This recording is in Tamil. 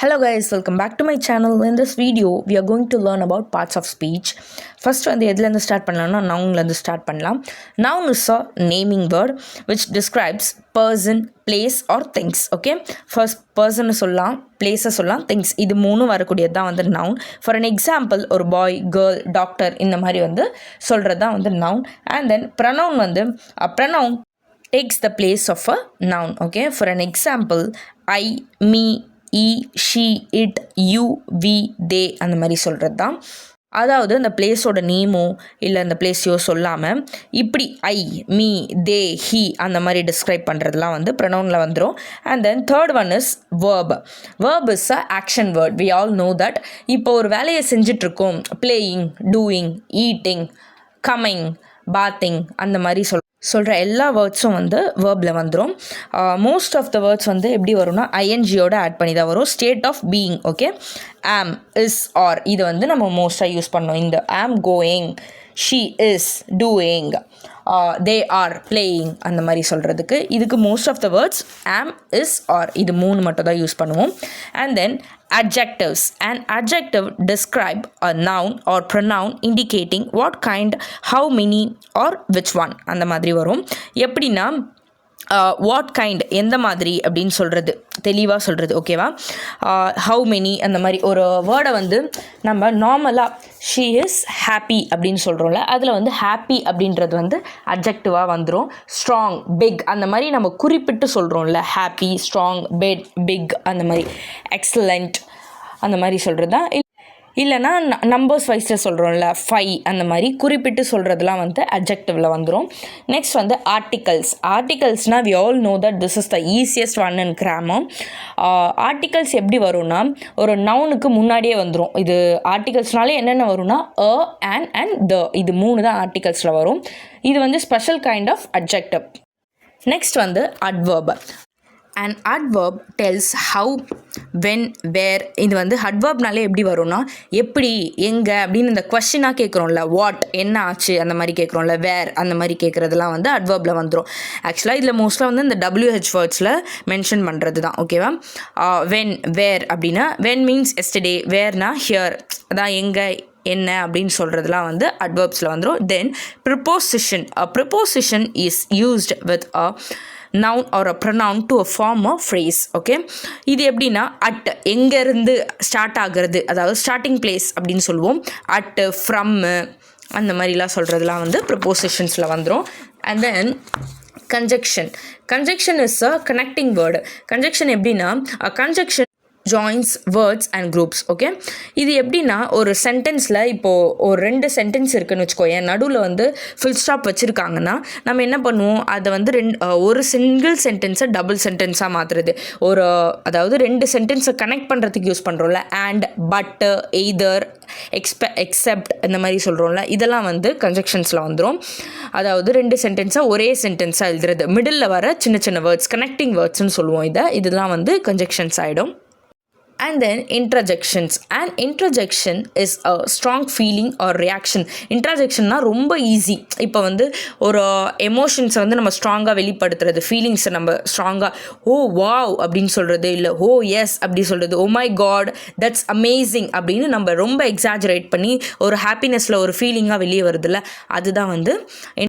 Hello guys, welcome back to my channel. In this video, we are going to learn about parts of speech. First வந்து எதுலேருந்து ஸ்டார்ட் பண்ணலாம்னா நவுன்லேருந்து ஸ்டார்ட் பண்ணலாம். Noun is a naming word which describes person, place or things. Okay, first person சொல்லலாம், place சொல்லலாம், things இது மூணு வரக்கூடியது தான் வந்து noun. For an example, ஒரு boy, girl, doctor இந்த மாதிரி வந்து சொல்கிறது தான் வந்து noun. And then pronoun வந்து pronoun takes the place of a noun. Okay, for an example, I, me, he, she, it, you, we, they அந்த மாதிரி சொல்கிறது தான். அதாவது அந்த பிளேஸோட நேமோ இல்லை அந்த பிளேஸையோ சொல்லாமல் இப்படி ஐ, மீ, தே, ஹீ அந்த மாதிரி டிஸ்கிரைப் பண்ணுறதுலாம் வந்து ப்ரொனவுனில் வந்துடும். And then third one is verb. Verb is a action word. We all know that. இப்போ ஒரு வேலையை செஞ்சிட்ருக்கோம், playing, doing, eating, coming, bathing அந்த மாதிரி சொல்கிற எல்லா வேர்ட்ஸும் வந்து வேர்பில் வந்துடும். மோஸ்ட் ஆஃப் த வேர்ட்ஸ் வந்து எப்படி வரும்னா ஐஎன்ஜியோட ஆட் பண்ணி தான் வரும். State of being. Okay, am, is, are இது வந்து நம்ம மோஸ்ட்டாக யூஸ் பண்ணோம். இந்த am going, she is doing, they are playing அந்த மாதிரி சொல்கிறதுக்கு இதுக்கு most of the words am, is, are இது மூணு மட்டும் தான் யூஸ் பண்ணுவோம். And then adjectives. An adjective describe a noun or pronoun indicating what kind, how many or which one அந்த மாதிரி வரும். எப்படின்னா வாட் கைண்ட் எந்த மாதிரி அப்படின்னு சொல்கிறது, தெளிவாக சொல்கிறது. ஓகேவா, ஹவு மெனி அந்த மாதிரி ஒரு வேர்டை வந்து நம்ம நார்மலாக ஷீ இஸ் ஹாப்பி அப்படின்னு சொல்கிறோம்ல, அதில் வந்து ஹாப்பி அப்படின்றது வந்து அட்ஜெக்டிவாக வந்துடும். ஸ்ட்ராங், பிக் அந்த மாதிரி நம்ம குறிப்பிட்டு சொல்கிறோம்ல, ஹாப்பி, ஸ்ட்ராங், பிக் அந்த மாதிரி, எக்ஸலண்ட் அந்த மாதிரி சொல்கிறது தான். இல்லைனா நம்பர்ஸ் வைஸில் சொல்கிறோம்ல, 5 அந்த மாதிரி குறிப்பிட்டு சொல்கிறதுலாம் வந்து அட்ஜெக்டிவில் வந்துடும். நெக்ஸ்ட் வந்து ஆர்டிகல்ஸ். ஆர்டிகல்ஸ்னால் we all know that this is the easiest one in grammar. Articles எப்படி வரும்னா ஒரு நவுனுக்கு முன்னாடியே வந்துடும். இது ஆர்டிகல்ஸ்னாலே என்னென்ன வரும்னா அ, அண்ட் த இது மூணு தான் ஆர்டிகல்ஸில் வரும். இது வந்து special kind of adjective. Next வந்து adverb. And adverb tells how, when, where. இது வந்து அட்வர்ப்னாலே எப்படி வரும்னா எப்படி, எங்கே அப்படின்னு இந்த கொஸ்டினாக கேட்குறோம்ல, வாட் என்ன ஆச்சு அந்த மாதிரி கேட்குறோம்ல, வேர் அந்த மாதிரி கேட்குறதுலாம் வந்து அட்வர்பில் வந்துடும். ஆக்சுவலாக இதில் மோஸ்ட்டாக வந்து இந்த WH வேர்ட்ஸில் மென்ஷன் பண்ணுறது தான். ஓகேவா, வென், வேர் அப்படின்னா வென் மீன்ஸ் எஸ்டர்டே, வேர்னா ஹியர் அதான் எங்கே என்ன அப்படின்னு சொல்கிறதுலாம் வந்து அட்வர்ப்ஸில் வந்துடும். Then preposition. Preposition is used with a noun or a pronoun to a form of phrase. Okay, இது எப்படின்னா அட் எங்கேருந்து ஸ்டார்ட் ஆகிறது, அதாவது ஸ்டார்டிங் பிளேஸ் அப்படின்னு சொல்லுவோம். அட், ஃப்ரம் அந்த மாதிரிலாம் சொல்கிறதுலாம் வந்து ப்ரிப்போசிஷன்ஸில் வந்துடும். And then conjunction. Conjunction is a connecting word. Conjunction எப்படின்னா conjunction joins words and groups. Okay, இது எப்படின்னா ஒரு சென்டென்ஸில் இப்போது ஒரு 2 சென்டென்ஸ் இருக்குதுன்னு வச்சுக்கோயேன், நடுவில் வந்து ஃபுல் ஸ்டாப் வச்சுருக்காங்கன்னா நம்ம என்ன பண்ணுவோம், அதை வந்து ஒரு சிங்கிள் சென்டென்ஸை டபுள் சென்டென்ஸாக மாற்றுறது. அதாவது 2 சென்டென்ஸை கனெக்ட் பண்ணுறதுக்கு யூஸ் பண்ணுறோம்ல, அண்ட், பட், எய்தர், எக்ஸெப்ட் இந்த மாதிரி சொல்கிறோம்ல, இதெல்லாம் வந்து கன்ஜெக்ஷன்ஸில் வந்துடும். அதாவது 2 சென்டென்ஸாக ஒரே சென்டென்ஸாக எழுதுறது, மிடில் வர சின்ன சின்ன வேர்ட்ஸ் கனெக்டிங் வேர்ட்ஸ்னு சொல்லுவோம். இதெல்லாம் வந்து கன்ஜெக்ஷன்ஸ் ஆகிடும். And then interjections. An interjection is a strong feeling or reaction. Interjectionனா ரொம்ப ஈஸி. இப்போ வந்து ஒரு எமோஷன்ஸை வந்து நம்ம ஸ்ட்ராங்காக வெளிப்படுத்துறது, ஃபீலிங்ஸை நம்ம ஸ்ட்ராங்காக ஓ வாவ் அப்படின்னு சொல்கிறது, இல்லை ஓ எஸ் அப்படி சொல்கிறது, oh my God that's amazing அப்படின்னு நம்ம ரொம்ப எக்ஸாஜரேட் பண்ணி ஒரு ஹாப்பினஸில் ஒரு ஃபீலிங்காக வெளியே வருதுல்ல, அதுதான் வந்து